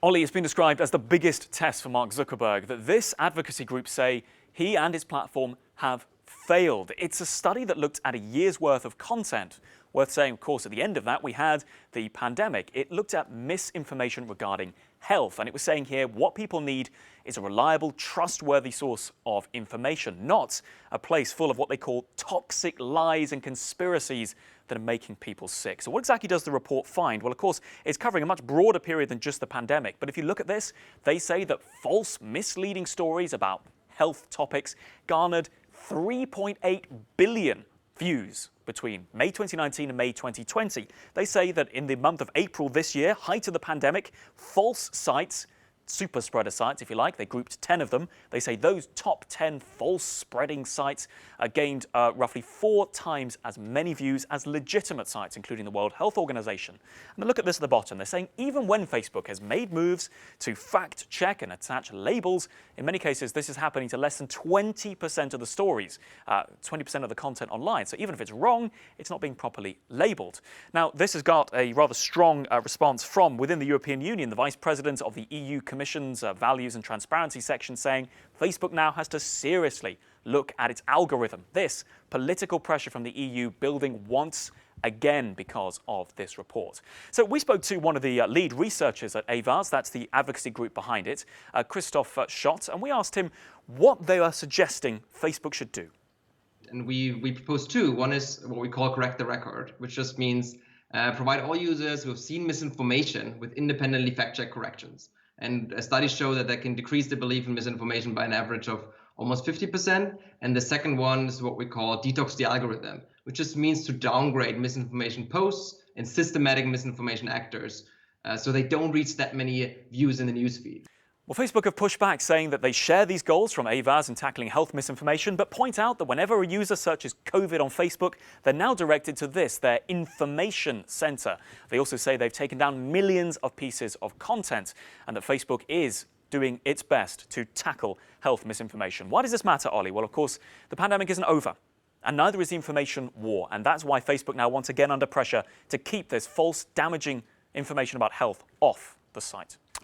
Ollie, it's been described as the biggest test for Mark Zuckerberg, that this advocacy group say he and his platform have failed. It's a study that looked at a year's worth of content. Worth saying, of course, at the end of that, we had the pandemic. It looked at misinformation regarding health, and it was saying here what people need is a reliable, trustworthy source of information, not a place full of what they call toxic lies and conspiracies that are making people sick. So what exactly does the report find? Well, of course, it's covering a much broader period than just the pandemic. But if you look at this, they say that false, misleading stories about health topics garnered 3.8 billion views between May 2019 and May 2020. They say that in the month of April this year, height of the pandemic, false sites, super spreader sites, if you like, they grouped 10 of them. They say those top 10 false spreading sites gained roughly 4 times as many views as legitimate sites, including the World Health Organization. And look at this at the bottom. They're saying even when Facebook has made moves to fact check and attach labels, in many cases this is happening to less than 20% of the stories, 20% of the content online. So even if it's wrong, it's not being properly labeled. Now, this has got a rather strong response from within the European Union. The Vice President of the EU Commission's Values and Transparency section saying Facebook now has to seriously look at its algorithm. This political pressure from the EU building once again because of this report. So we spoke to one of the lead researchers at Avaaz, that's the advocacy group behind it, Christoph Schott, and we asked him what they are suggesting Facebook should do. And we proposed two. One is what we call correct the record, which just means provide all users who have seen misinformation with independently fact-check corrections. And studies show that can decrease the belief in misinformation by an average of almost 50%. And the second one is what we call detox the algorithm, which just means to downgrade misinformation posts and systematic misinformation actors so they don't reach that many views in the newsfeed. Well, Facebook have pushed back, saying that they share these goals from Avaaz in tackling health misinformation, but point out that whenever a user searches COVID on Facebook, they're now directed to this, their information center. They also say they've taken down millions of pieces of content and that Facebook is doing its best to tackle health misinformation. Why does this matter, Ollie? Well, of course, the pandemic isn't over, and neither is the information war. And that's why Facebook now once again under pressure to keep this false, damaging information about health off the site.